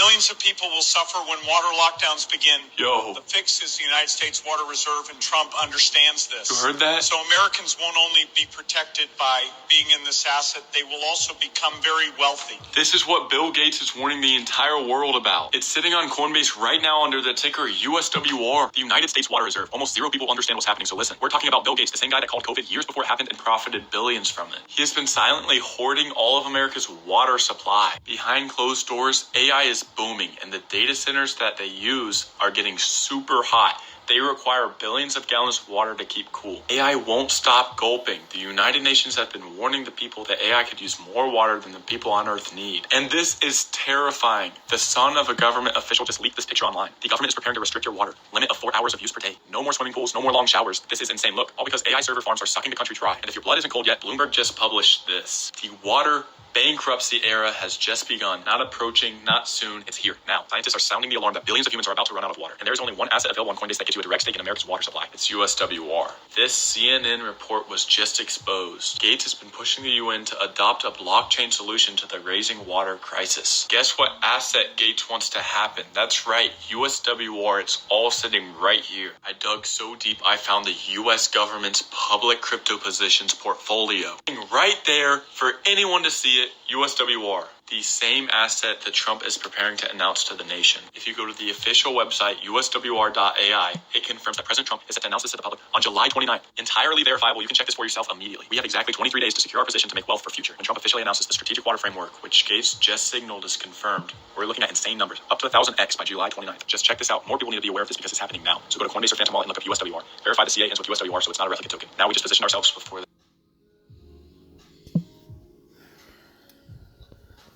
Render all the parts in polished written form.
Millions of people will suffer when water lockdowns begin. Yo. The fix is the United States Water Reserve, and Trump understands this. You heard that? So Americans won't only be protected by being in this asset, they will also become very wealthy. This is what Bill Gates is warning the entire world about. It's sitting on Coinbase right now under the ticker USWR. The United States Water Reserve. Almost zero people understand what's happening, so listen. We're talking about Bill Gates, the same guy that called COVID years before it happened and profited billions from it. He has been silently hoarding all of America's water supply. Behind closed doors, AI is booming, and the data centers that they use are getting super hot. They require billions of gallons of water to keep cool. AI won't stop gulping. The United Nations have been warning the people that AI could use more water than the people on Earth need. And this is terrifying. The son of a government official just leaked this picture online. The government is preparing to restrict your water. Limit of 4 hours of use per day. No more swimming pools, no more long showers. This is insane. Look, all because AI server farms are sucking the country dry. And if your blood isn't cold yet, Bloomberg just published this. The water bankruptcy era has just begun. Not approaching, not soon. It's here now. Scientists are sounding the alarm that billions of humans are about to run out of water. And there's only one asset available on Coinbase that gives you a direct stake in America's water supply. It's USWR. This CNN report was just exposed. Gates has been pushing the UN to adopt a blockchain solution to the raising water crisis. Guess what asset Gates wants to happen? That's right, USWR. It's all sitting right here. I dug so deep I found the US government's public crypto positions portfolio. Right there for anyone to see it. USWR, the same asset that Trump is preparing to announce to the nation. If you go to the official website, uswr.ai, it confirms that President Trump is set to announce this to the public on July 29th. Entirely verifiable. You can check this for yourself immediately. We have exactly 23 days to secure our position to make wealth for future. When Trump officially announces the strategic water framework, which Gates just signaled is confirmed, we're looking at insane numbers, up to 1,000x by July 29th. Just check this out. More people need to be aware of this because it's happening now. So go to Coinbase or Phantom Wallet and look up USWR. Verify the CA ends with USWR, so it's not a replica token. Now we just position ourselves before the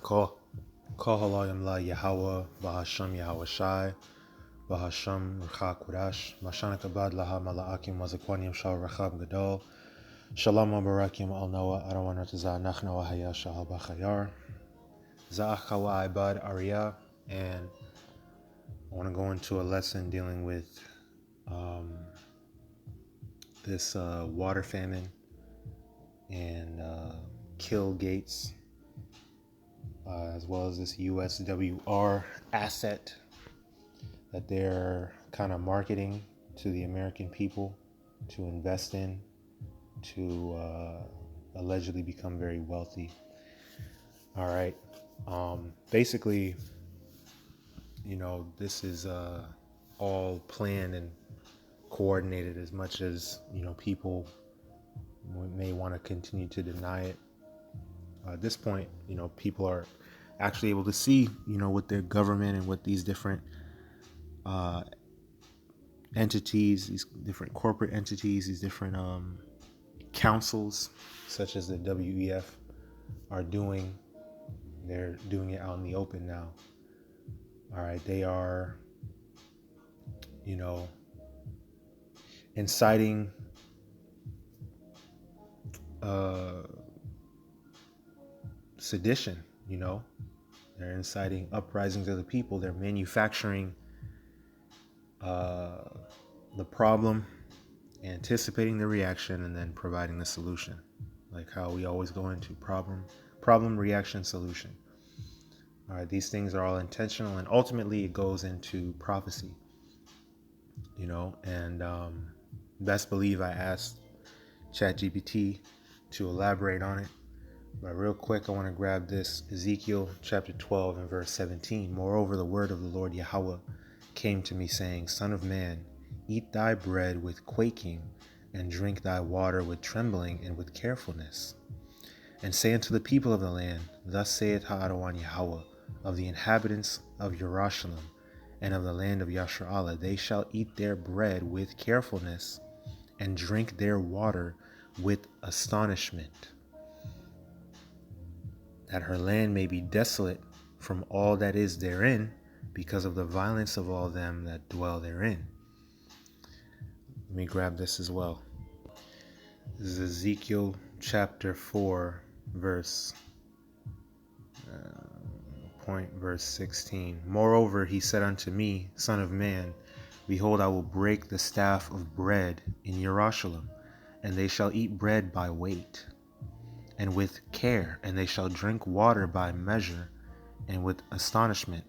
Call HALALYAM la YAHAWAH BAHASHAM YAHAWASHI BAHASHAM RAWCHAA QADASH MASHANAK ABAD LAHA MALAAKIM WAZAKWANIM SHAL RACHAB GADOL Shalom Barakim Al Noah Arawan Rataza Nachna Wahaya Shahal Bachayar Za'achawa Ibad Arya. And I want to go into a lesson dealing with this water famine and kill Gates, as well as this USWR asset that they're kind of marketing to the American people to invest in, to allegedly become very wealthy. All right. Basically, this is all planned and coordinated, as much as, people may want to continue to deny it. At this point, people are actually able to see, what their government and what these different entities, these different corporate entities, these different councils, such as the WEF, are doing. They're doing it out in the open now. All right, they are, inciting sedition. They're inciting uprisings of the people. They're manufacturing the problem, anticipating the reaction, and then providing the solution. Like how we always go into problem, reaction, solution. All right, these things are all intentional, and ultimately it goes into prophecy. And best believe I asked ChatGPT to elaborate on it. But real quick, I want to grab this Ezekiel chapter 12 and verse 17. Moreover, the word of the Lord Yahweh came to me, saying, Son of man, eat thy bread with quaking, and drink thy water with trembling and with carefulness. And say unto the people of the land, Thus saith Ha'arawan Yahweh, of the inhabitants of Jerusalem and of the land of Yasharallah, they shall eat their bread with carefulness, and drink their water with astonishment, that her land may be desolate from all that is therein, because of the violence of all them that dwell therein. Let me grab this as well. This is Ezekiel chapter 4, verse 16. Moreover, he said unto me, Son of man, behold, I will break the staff of bread in Jerusalem, and they shall eat bread by weight, and with care, and they shall drink water by measure, and with astonishment,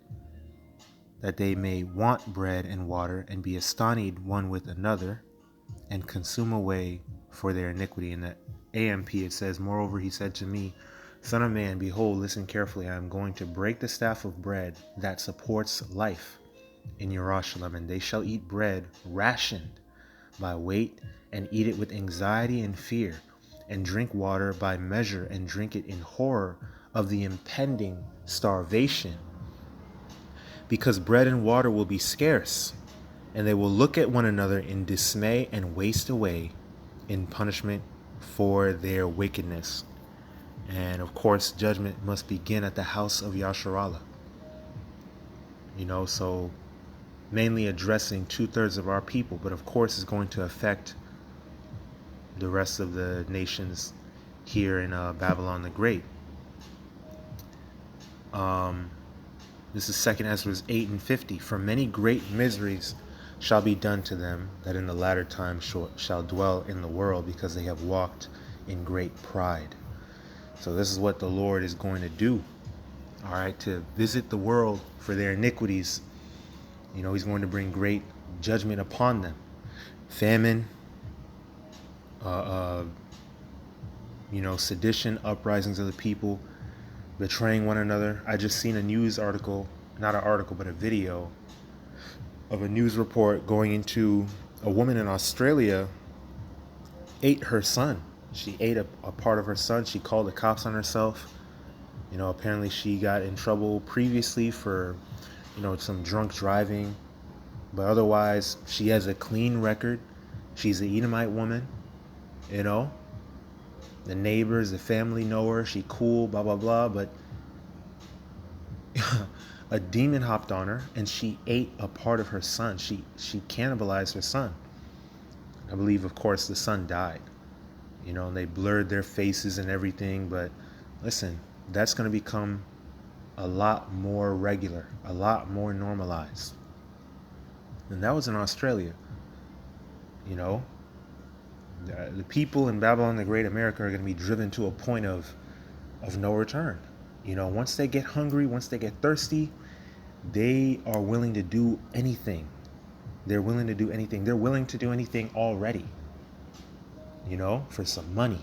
that they may want bread and water, and be astonished one with another, and consume away for their iniquity. In the AMP it says, moreover he said to me, Son of man, behold, listen carefully, I am going to break the staff of bread that supports life in Jerusalem, and they shall eat bread rationed by weight, and eat it with anxiety and fear, and drink water by measure, and drink it in horror of the impending starvation, because bread and water will be scarce, and they will look at one another in dismay and waste away in punishment for their wickedness. And of course, judgment must begin at the house of Yasharallah. So mainly addressing 2/3 of our people, but of course it's going to affect the rest of the nations here in Babylon the Great. This is 2 Ezra 8:50. For many great miseries shall be done to them that in the latter time shall dwell in the world, because they have walked in great pride. So this is what the Lord is going to do, all right, to visit the world for their iniquities. He's going to bring great judgment upon them. Famine, sedition, uprisings of the people, betraying one another. I just seen a news article, not an article, but a video of a news report going into a woman in Australia ate her son. She ate a part of her son. She called the cops on herself. Apparently she got in trouble previously for, some drunk driving. But otherwise, she has a clean record. She's an Edomite woman, The neighbors, the family know her. She cool, blah, blah, blah. But a demon hopped on her, and she ate a part of her son. She cannibalized her son. I believe, of course, the son died. And they blurred their faces and everything. But listen, that's going to become a lot more regular, a lot more normalized. And that was in Australia. The people in Babylon the Great America are going to be driven to a point of no return. Once they get hungry, once they get thirsty, they are willing to do anything. They're willing to do anything. They're willing to do anything already, for some money.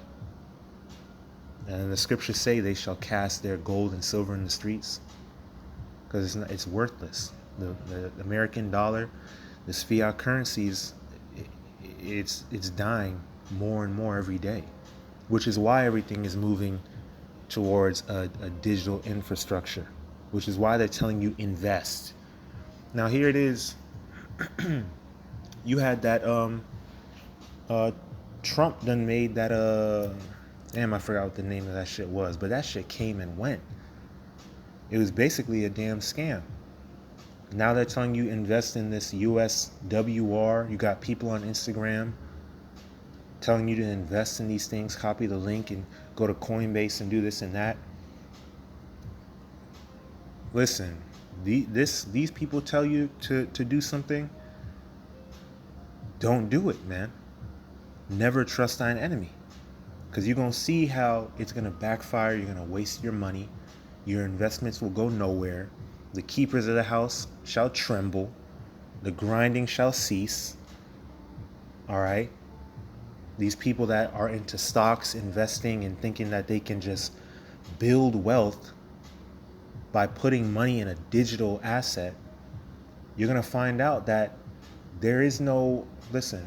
And the scriptures say they shall cast their gold and silver in the streets, because it's worthless. The American dollar, this fiat currencies, it's dying more and more every day, which is why everything is moving towards a digital infrastructure, which is why they're telling you invest. Now here it is. You had that Trump done made that damn, I forgot what the name of that shit was, but that shit came and went. It was basically a damn scam. Now they're telling you invest in this USWR. You got people on Instagram telling you to invest in these things. Copy the link and go to Coinbase and do this and that. Listen, these people tell you to do something. Don't do it, man. Never trust thine enemy, because you're going to see how it's going to backfire. You're going to waste your money. Your investments will go nowhere. The keepers of the house shall tremble. The grinding shall cease. All right? These people that are into stocks, investing, and thinking that they can just build wealth by putting money in a digital asset, you're going to find out that there is no, listen,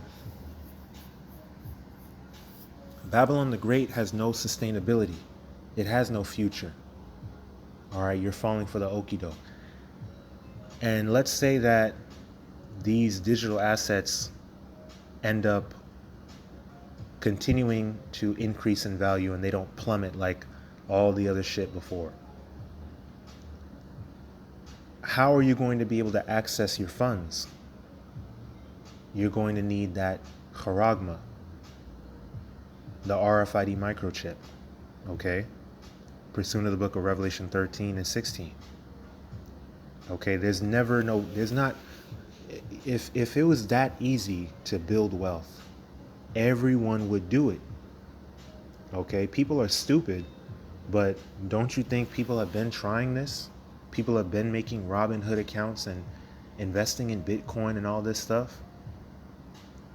Babylon the Great has no sustainability. It has no future. All right, you're falling for the okie doke. And let's say that these digital assets end up continuing to increase in value and they don't plummet like all the other shit before. How are you going to be able to access your funds? You're going to need that Charagma, the RFID microchip, okay? Pursuant to the book of Revelation 13 and 16. Okay, if it was that easy to build wealth, everyone would do it. Okay, people are stupid, but don't you think people have been trying this? People have been making Robinhood accounts and investing in Bitcoin and all this stuff,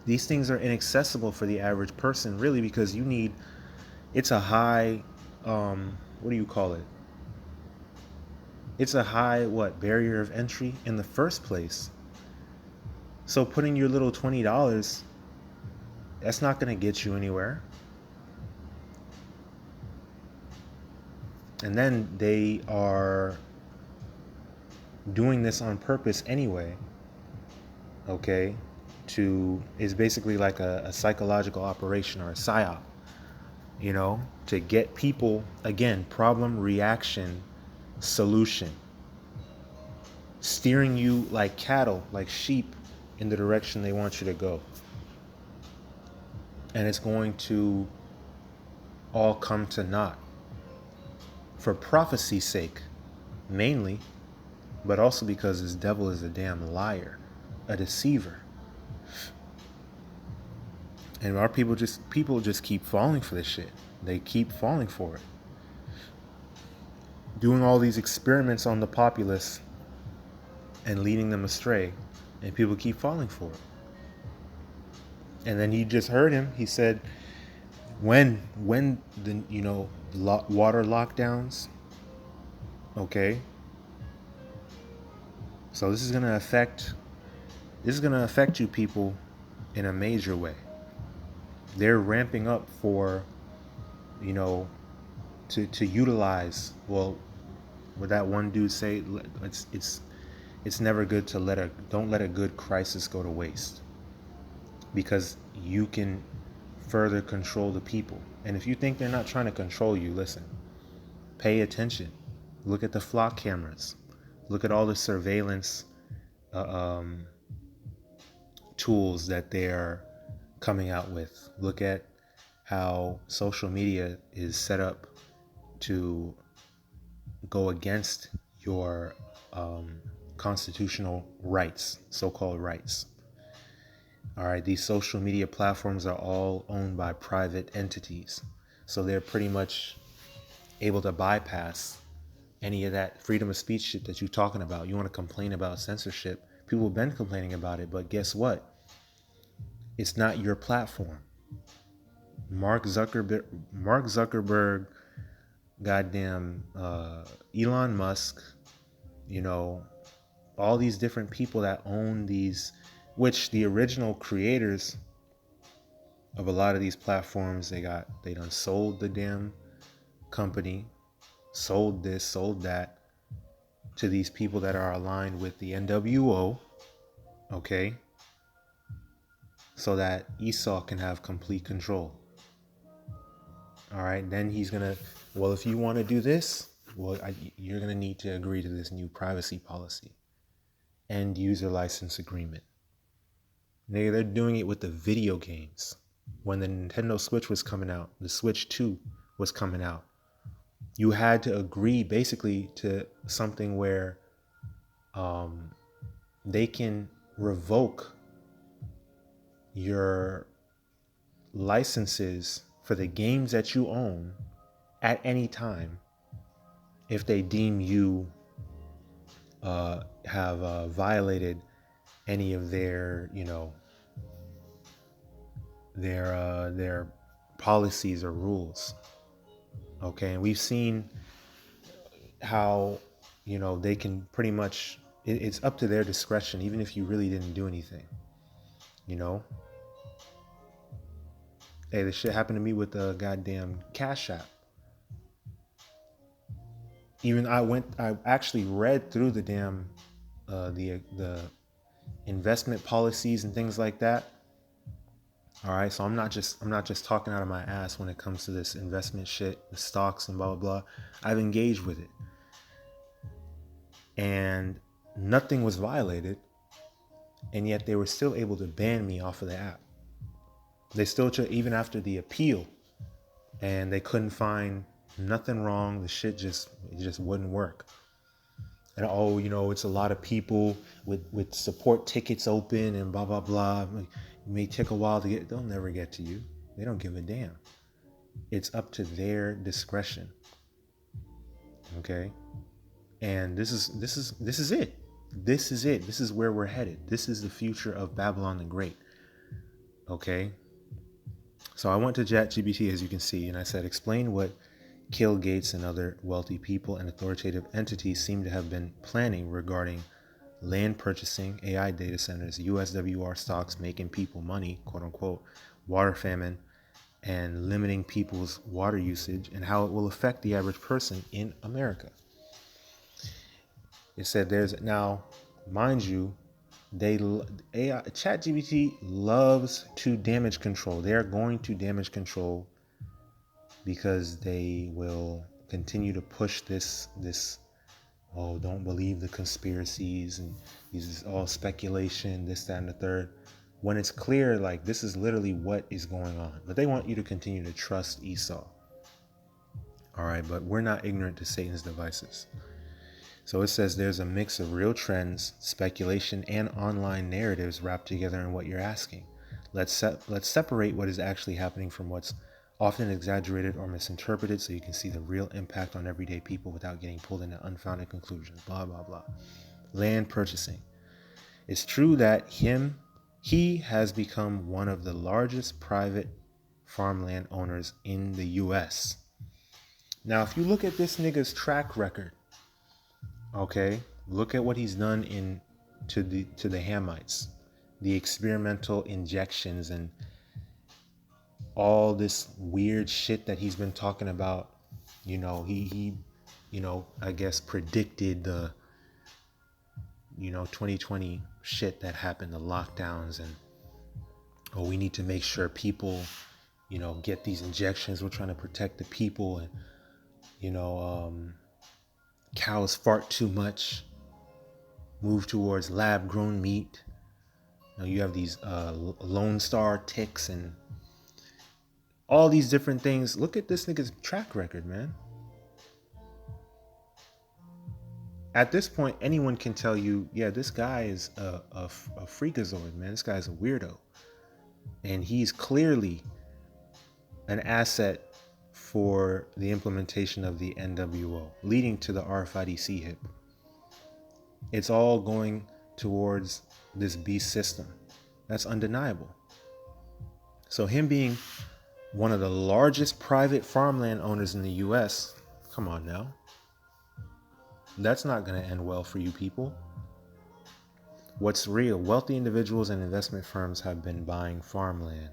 these things are inaccessible for the average person, really, because it's a high, what do you call it? It's a high, barrier of entry in the first place. So putting your little $20, that's not going to get you anywhere. And then they are doing this on purpose anyway, okay? Is basically like a psychological operation or a psyop, to get people, again, problem, reaction, solution, steering you like cattle, like sheep, in the direction they want you to go. And it's going to all come to naught for prophecy's sake, mainly, but also because this devil is a damn liar, a deceiver. And our people just keep falling for this shit. They keep falling for it. Doing all these experiments on the populace and leading them astray, and people keep falling for it. And then you just heard him. He said, when the water lockdowns, okay. So this is gonna affect you people in a major way. They're ramping up for, to utilize. Well, what that one dude say? It's never good to don't let a good crisis go to waste, because you can further control the people. And if you think they're not trying to control you, listen, pay attention. Look at the flock cameras. Look at all the surveillance tools that they're coming out with. Look at how social media is set up to go against your constitutional rights, so-called rights. All right, these social media platforms are all owned by private entities. So they're pretty much able to bypass any of that freedom of speech shit that you're talking about. You want to complain about censorship. People have been complaining about it, but guess what? It's not your platform. Mark Zuckerberg, goddamn Elon Musk, all these different people that own these, which the original creators of a lot of these platforms, they done sold the damn company, sold this, sold that to these people that are aligned with the NWO, okay? So that Esau can have complete control. All right, then he's gonna, well, if you want to do this, well, you're gonna need to agree to this new privacy policy, end user license agreement. They're doing it with the video games. When the Nintendo Switch was coming out, the Switch 2 was coming out, you had to agree basically to something where they can revoke your licenses for the games that you own at any time if they deem you have violated any of their, their policies or rules. Okay, and we've seen how, they can pretty much, it's up to their discretion, even if you really didn't do anything, Hey, this shit happened to me with the goddamn Cash App. Even I actually read through the damn, the investment policies and things like that. All right, so I'm not just talking out of my ass when it comes to this investment shit, the stocks and blah blah blah. I've engaged with it, and nothing was violated, and yet they were still able to ban me off of the app. They still, even after the appeal, and they couldn't find nothing wrong. The shit just wouldn't work. And it's a lot of people with support tickets open and blah blah blah. It may take a while to get. They'll never get to you. They don't give a damn. It's up to their discretion. Okay, and this is it. this is it. This is where we're headed. This is the future of Babylon the Great. Okay? So I went to ChatGPT, as you can see, and I said, explain what Bill Gates and other wealthy people and authoritative entities seem to have been planning regarding land purchasing, AI data centers, USWR stocks making people money, quote unquote, water famine, and limiting people's water usage, and how it will affect the average person in America. It said there's now, mind you, ChatGPT loves to damage control. They are going to damage control because they will continue to push this oh, don't believe the conspiracies and this is all speculation, this, that, and the third, when it's clear, like, this is literally what is going on. But they want you to continue to trust Esau. All right, but we're not ignorant to Satan's devices. So it says there's a mix of real trends, speculation, and online narratives wrapped together in what you're asking. Let's separate what is actually happening from what's often exaggerated or misinterpreted, so you can see the real impact on everyday people without getting pulled into unfounded conclusions. Blah, blah, blah. Land purchasing. It's true that he has become one of the largest private farmland owners in the U.S. Now, if you look at this nigga's track record, okay, look at what he's done to the Hamites, the experimental injections and all this weird shit that he's been talking about. You know, he I guess predicted the 2020 shit that happened, the lockdowns, and we need to make sure people get these injections. We're trying to protect the people, and cows fart too much, move towards lab grown meat. You have these Lone Star ticks and all these different things. Look at this nigga's track record, man. At this point, anyone can tell you, yeah, this guy is a freakazoid, man. This guy's a weirdo. And he's clearly an asset for the implementation of the NWO, leading to the RFID hip. It's all going towards this beast system. That's undeniable. So him being one of the largest private farmland owners in the U.S., come on now. That's not going to end well for you people. What's real? Wealthy individuals and investment firms have been buying farmland.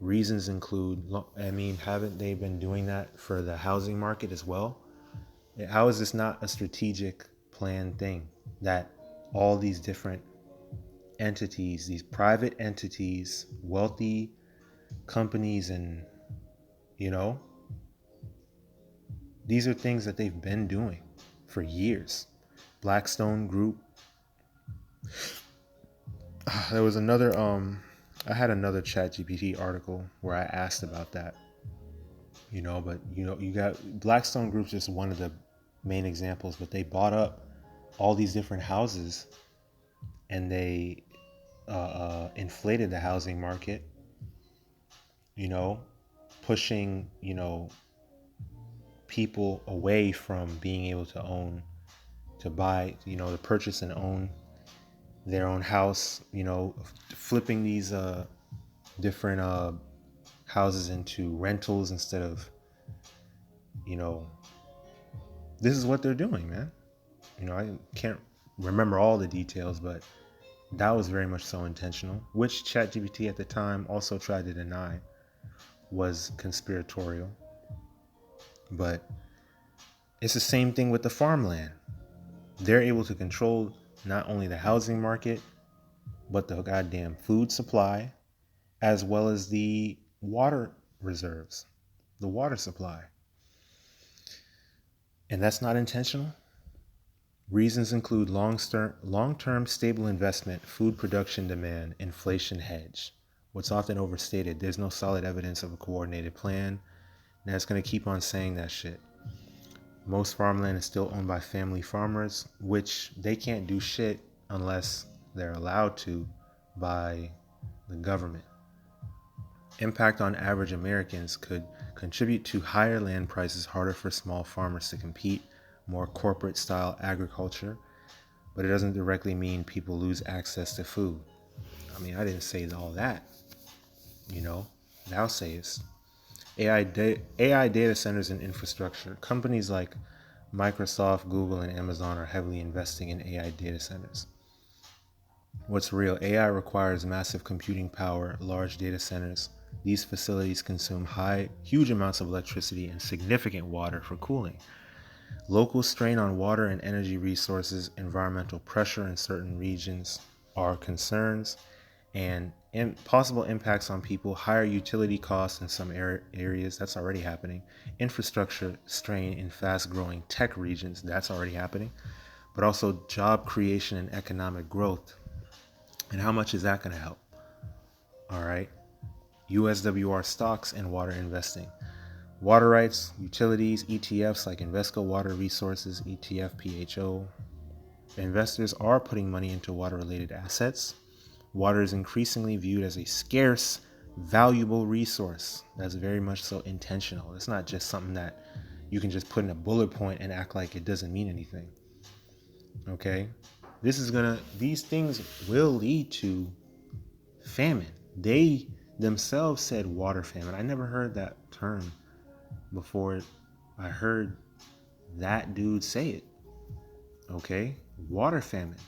Reasons include, haven't they been doing that for the housing market as well? How is this not a strategic planned thing that all these different entities, these private entities, wealthy companies, and these are things that they've been doing for years. Blackstone Group. There was another I had another ChatGPT article where I asked about that. But you got Blackstone Group's just one of the main examples, but they bought up all these different houses and they inflated the housing market, pushing, people away from being able to buy, to purchase and own their own house, flipping these different houses into rentals instead of, this is what they're doing, man. I can't remember all the details, but that was very much so intentional, which ChatGPT at the time also tried to deny was conspiratorial. But it's the same thing with the farmland. They're able to control not only the housing market, but the goddamn food supply, as well as the water reserves, the water supply. And that's not intentional. Reasons include long-term stable investment, food production demand, inflation hedge. What's often overstated, there's no solid evidence of a coordinated plan. And it's going to keep on saying that shit. Most farmland is still owned by family farmers, which they can't do shit unless they're allowed to by the government. Impact on average Americans could contribute to higher land prices, harder for small farmers to compete, more corporate style agriculture, but it doesn't directly mean people lose access to food. I mean, I didn't say all that, you know. Thou sayest. AI data centers and infrastructure. Companies like Microsoft, Google, and Amazon are heavily investing in AI data centers. What's real? AI requires massive computing power, large data centers. These facilities consume huge amounts of electricity and significant water for cooling. Local strain on water and energy resources, environmental pressure in certain regions are concerns, and possible impacts on people, higher utility costs in some areas, that's already happening. Infrastructure strain in fast-growing tech regions, that's already happening. But also job creation and economic growth. And how much is that going to help? All right. USWR stocks and water investing. Water rights, utilities, ETFs like Invesco Water Resources, ETF PHO. Investors are putting money into water-related assets. Water is increasingly viewed as a scarce, valuable resource. That's very much so intentional. It's not just something that you can just put in a bullet point and act like it doesn't mean anything. Okay? These things will lead to famine. They themselves said water famine. I never heard that term before. I heard that dude say it. Okay? Water famine.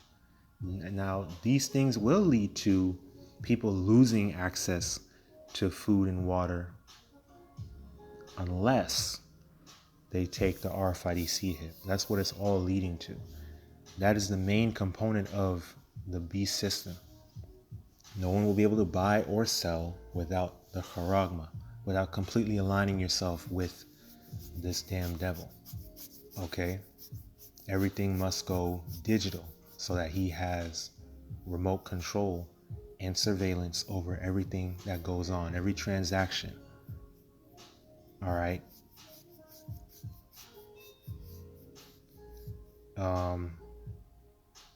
Now, these things will lead to people losing access to food and water unless they take the RFID hit. That's what it's all leading to. That is the main component of the beast system. No one will be able to buy or sell without the Charagma, without completely aligning yourself with this damn devil. Okay? Everything must go digital so that he has remote control and surveillance over everything that goes on, every transaction. All right?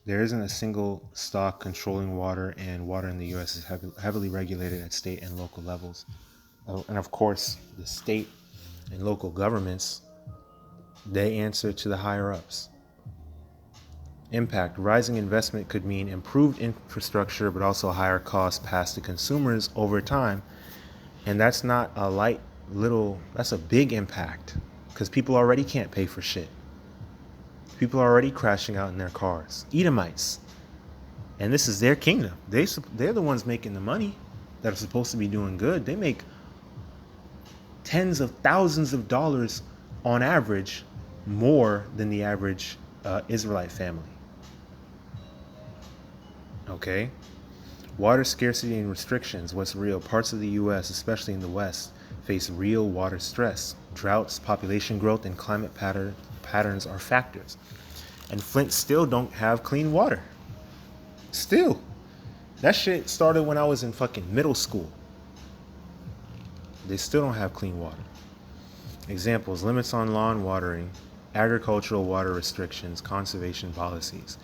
There isn't a single stock controlling water, and water in the U.S. is heavily regulated at state and local levels. And of course, the state and local governments, they answer to the higher ups. Impact. Rising investment could mean improved infrastructure, but also higher costs passed to consumers over time. And that's not a that's a big impact, because people already can't pay for shit. People are already crashing out in their cars. Edomites. And this is their kingdom. They're the ones making the money that are supposed to be doing good. They make tens of thousands of dollars on average more than the average Israelite family. Okay? Water scarcity and restrictions. What's real? Parts of the U.S., especially in the West, face real water stress. Droughts, population growth, and climate patterns are factors. And Flint still don't have clean water. Still. That shit started when I was in fucking middle school. They still don't have clean water. Examples: limits on lawn watering, agricultural water restrictions, conservation policies.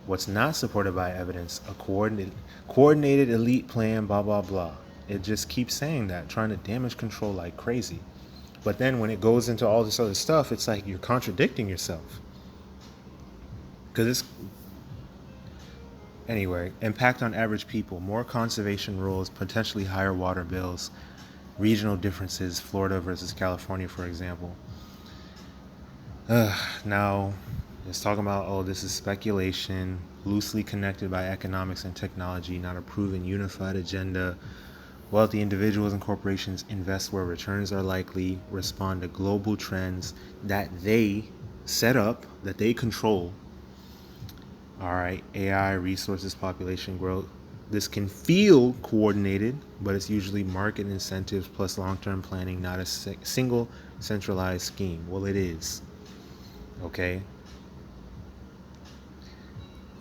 What's not supported by evidence: a coordinated elite plan, blah, blah, blah. It just keeps saying that, trying to damage control like crazy. But then when it goes into all this other stuff, it's like you're contradicting yourself. Anyway, impact on average people: more conservation rules, potentially higher water bills, regional differences, Florida versus California, for example. Now, it's talking about, this is speculation, loosely connected by economics and technology, not a proven unified agenda. Wealthy individuals and corporations invest where returns are likely, respond to global trends that they set up, that they control. All right, AI, resources, population growth. This can feel coordinated, but it's usually market incentives plus long-term planning, not a single centralized scheme. Well, it is. Okay?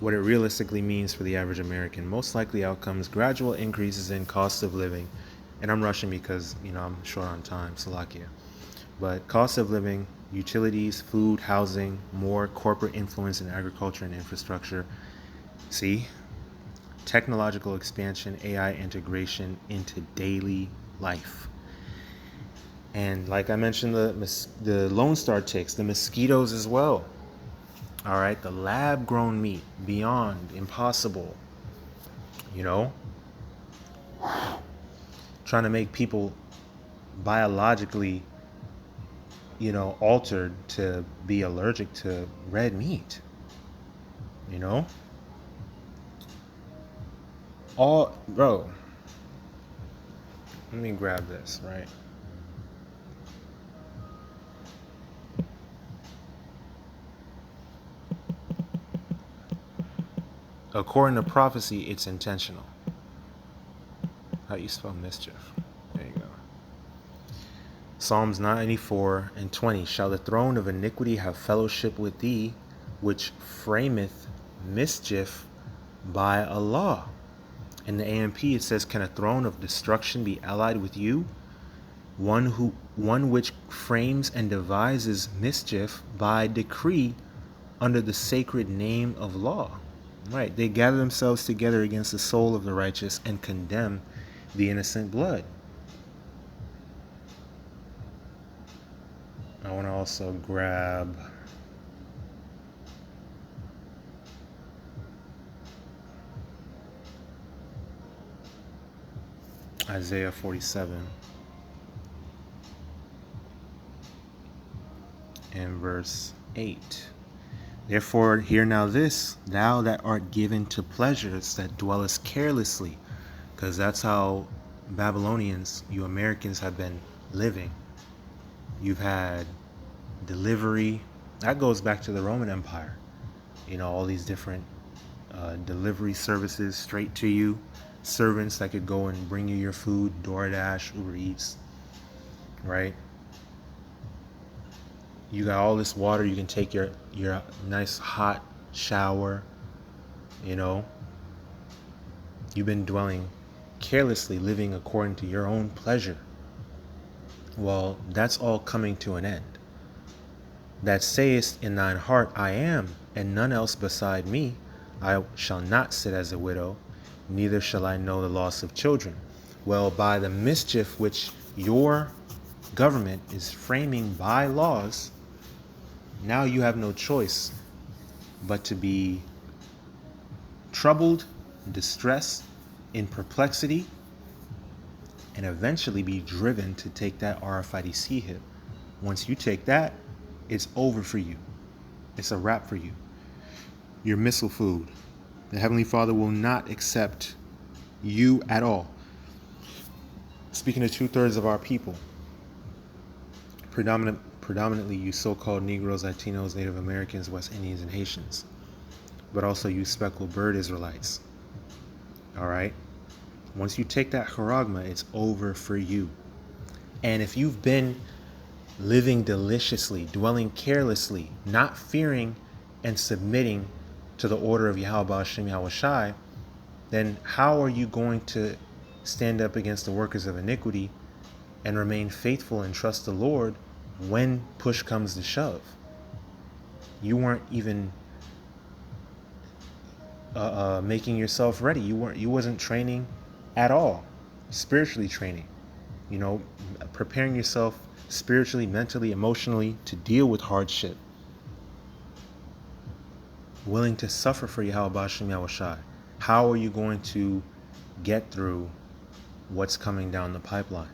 What it realistically means for the average American: most likely outcomes, gradual increases in cost of living. And I'm rushing because, I'm short on time, Salakia. But cost of living, utilities, food, housing, more corporate influence in agriculture and infrastructure. See? Technological expansion, AI integration into daily life. And like I mentioned, the Lone Star ticks, the mosquitoes as well. All right, the lab grown meat, beyond impossible, you know, trying to make people biologically, altered to be allergic to red meat, you know, all, bro. Let me grab this, right? According to prophecy, it's intentional. How you spell mischief? There you go. Psalms 94 and 20. Shall the throne of iniquity have fellowship with thee, which frameth mischief by a law? In the AMP it says, can a throne of destruction be allied with you? One which frames and devises mischief by decree under the sacred name of law. Right. They gather themselves together against the soul of the righteous and condemn the innocent blood. I want to also grab Isaiah 47 and verse 8. Therefore, hear now this, thou that art given to pleasures, that dwellest carelessly, because that's how Babylonians, you Americans, have been living. You've had delivery. That goes back to the Roman Empire. All these different delivery services straight to you. Servants that could go and bring you your food, DoorDash, Uber Eats, right? You got all this water, you can take your nice hot shower, You've been dwelling carelessly, living according to your own pleasure. Well, that's all coming to an end. That sayest in thine heart, I am, and none else beside me. I shall not sit as a widow, neither shall I know the loss of children. Well, by the mischief which your government is framing by laws, now you have no choice but to be troubled, distressed, in perplexity, and eventually be driven to take that RFID hit. Once you take that, it's over for you. It's a wrap for you. Your missile food. The Heavenly Father will not accept you at all. Speaking of 2/3 of our people, predominantly you so-called Negroes, Latinos, Native Americans, West Indians, and Haitians, but also you speckled bird Israelites. All right? Once you take that Charagma, it's over for you. And if you've been living deliciously, dwelling carelessly, not fearing and submitting to the order of YAHAWADAH, YAHAWASHI, then how are you going to stand up against the workers of iniquity and remain faithful and trust the Lord when push comes to shove? You weren't even making yourself ready. You wasn't training at all, spiritually training. Preparing yourself spiritually, mentally, emotionally to deal with hardship. Willing to suffer for YAHAWADAH, YAHAWASHI. How are you going to get through what's coming down the pipeline?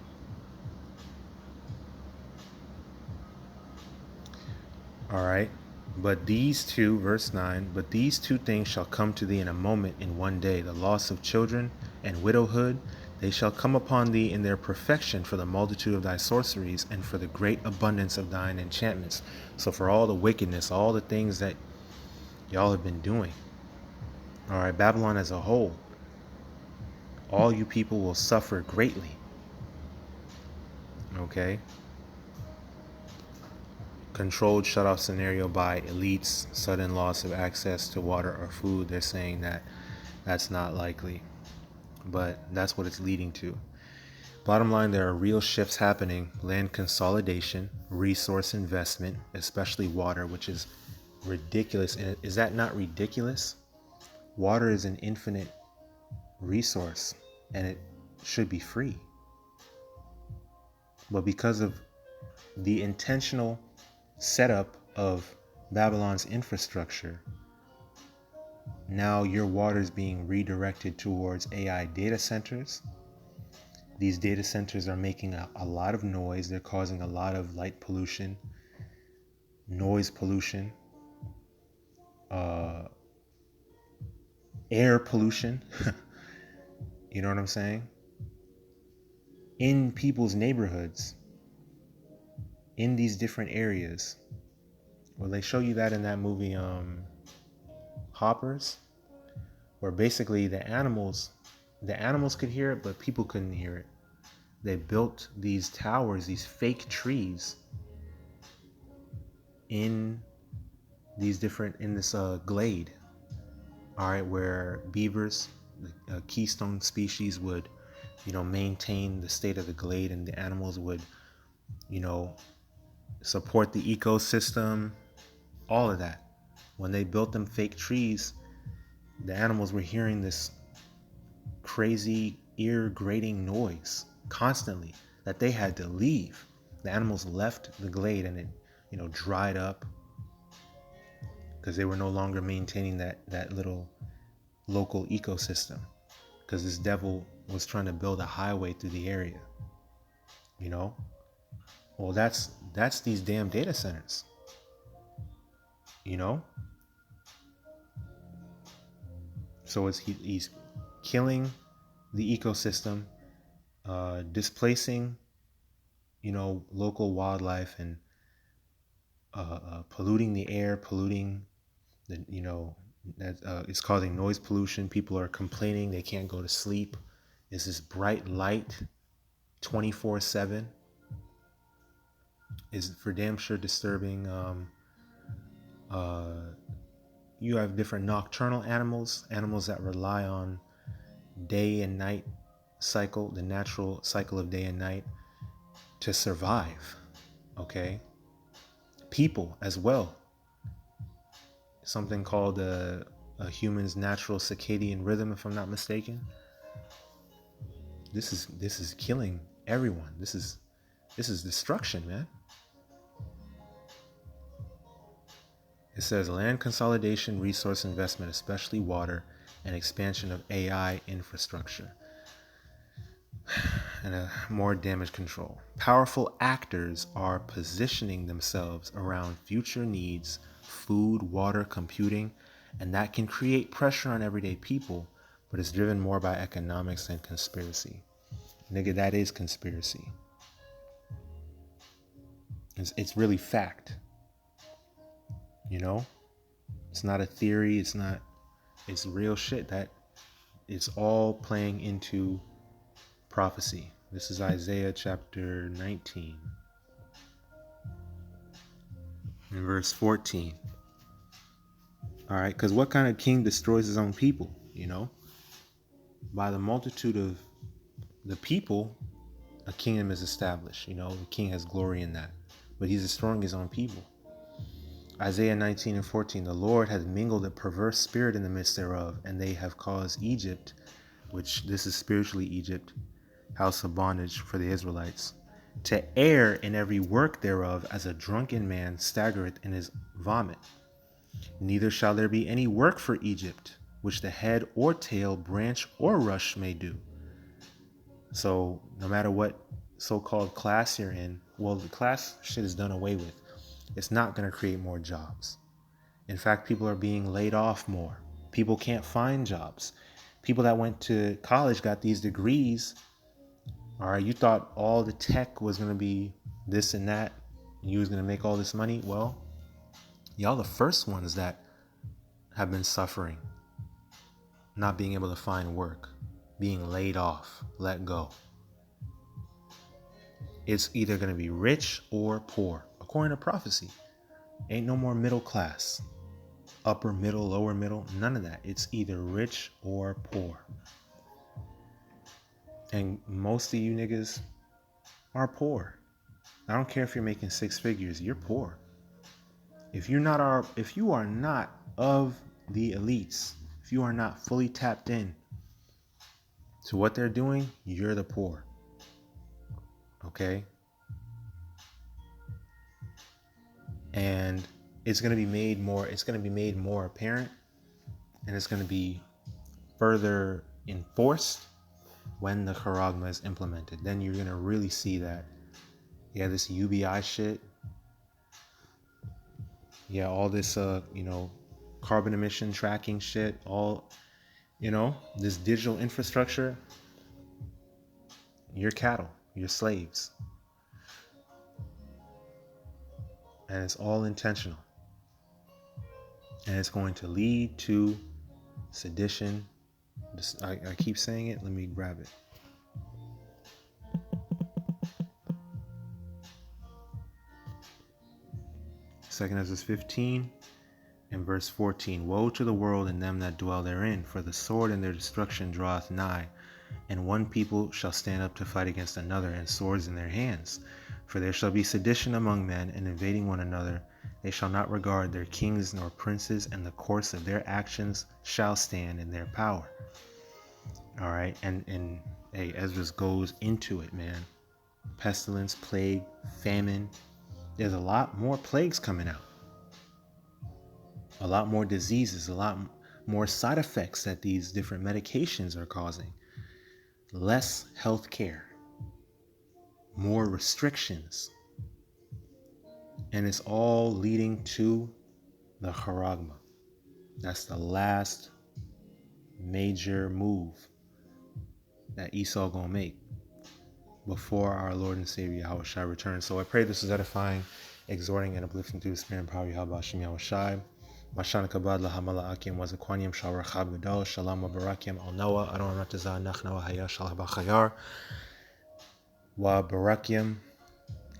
All right. But these two, verse 9, but these two things shall come to thee in a moment, in one day, the loss of children and widowhood. They shall come upon thee in their perfection for the multitude of thy sorceries and for the great abundance of thine enchantments. So for all the wickedness, all the things that y'all have been doing, all right, Babylon as a whole, all you people will suffer greatly. Okay? Controlled shut-off scenario by elites, sudden loss of access to water or food. They're saying that that's not likely, but that's what it's leading to. Bottom line, there are real shifts happening. Land consolidation, resource investment, especially water, which is ridiculous. And is that not ridiculous? Water is an infinite resource and it should be free. But because of the intentional setup of Babylon's infrastructure, now your water is being redirected towards AI data centers. These data centers are making a lot of noise. They're causing a lot of light pollution, noise pollution, air pollution. You know what I'm saying? In people's neighborhoods, in these different areas. Well, they show you that in that movie, Hoppers, where basically the animals could hear it, but people couldn't hear it. They built these towers, these fake trees, in this glade, all right, where beavers, the keystone species, would, maintain the state of the glade, and the animals would, support the ecosystem, all of that. When they built them fake trees, the animals were hearing this crazy ear grating noise constantly that they had to leave. The animals left the glade, and it, dried up, because they were no longer maintaining that little local ecosystem, because this devil was trying to build a highway through the area. Well, that's these damn data centers. So he's killing the ecosystem, displacing, local wildlife, and polluting the air, polluting the, that it's causing noise pollution. People are complaining they can't go to sleep. It's this bright light 24/7 is for damn sure disturbing. You have different nocturnal animals that rely on day and night cycle, the natural cycle of day and night, to survive. Okay, people as well. Something called a human's natural circadian rhythm, if I'm not mistaken. This is killing everyone. This is destruction, man. It says land consolidation, resource investment, especially water, and expansion of AI infrastructure, and more damage control. Powerful actors are positioning themselves around future needs, food, water, computing, and that can create pressure on everyday people, but it's driven more by economics than conspiracy. Nigga, that is conspiracy. It's really fact. It's not a theory. It's real shit. That it's all playing into prophecy. This is Isaiah chapter 19 and verse 14. All right, because what kind of king destroys his own people? By the multitude of the people, a kingdom is established. The king has glory in that, but he's destroying his own people. Isaiah 19 and 14, the Lord has mingled a perverse spirit in the midst thereof, and they have caused Egypt, which this is spiritually Egypt, house of bondage for the Israelites, to err in every work thereof, as a drunken man staggereth in his vomit. Neither shall there be any work for Egypt, which the head or tail, branch or rush may do. So no matter what so-called class you're in, well, the class shit is done away with. It's not going to create more jobs. In fact, people are being laid off more. People can't find jobs. People that went to college got these degrees. All right, you thought all the tech was going to be this and that, and you was going to make all this money. Well, y'all the first ones that have been suffering, not being able to find work, being laid off, let go. It's either going to be rich or poor, according to prophecy. Ain't no more middle class, upper middle, lower middle, none of that. It's either rich or poor. And most of you niggas are poor. I don't care if you're making six figures, you're poor. If you are not of the elites, if you are not fully tapped in to what they're doing, you're the poor. Okay? And it's going to be made more apparent, and it's going to be further enforced when the Charagma is implemented. Then you're going to really see that, yeah, this UBI shit, yeah, all this, carbon emission tracking shit, all, this digital infrastructure, you're cattle, you're slaves. And it's all intentional. And it's going to lead to sedition. I keep saying it. Let me grab it. Second Ezra 15 and verse 14. Woe to the world and them that dwell therein, for the sword and their destruction draweth nigh, and one people shall stand up to fight against another, and swords in their hands. For there shall be sedition among men, and invading one another. They shall not regard their kings nor princes, and the course of their actions shall stand in their power. All right, and hey, Ezra goes into it, man. Pestilence, plague, famine. There's a lot more plagues coming out. A lot more diseases, a lot more side effects that these different medications are causing. Less health care. More restrictions. And it's all leading to the Charagma. That's the last major move that Esau gonna make before our Lord and Savior YAHAWASHI returns. So I pray this is edifying, exhorting, and uplifting through the Spirit and power of YAHAWASHI YAHAWASHI. Mashana kabad lahamalakim wazakwanyam shalrachab gadol shalom barakim al noah adon ratazah nachna haya shalach bachayar wa barakim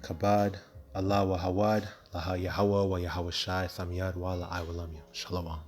kabad Allah wa hawad laha Yahawah wa YAHAWASHI samyad wa la'ai walamya. Shalom.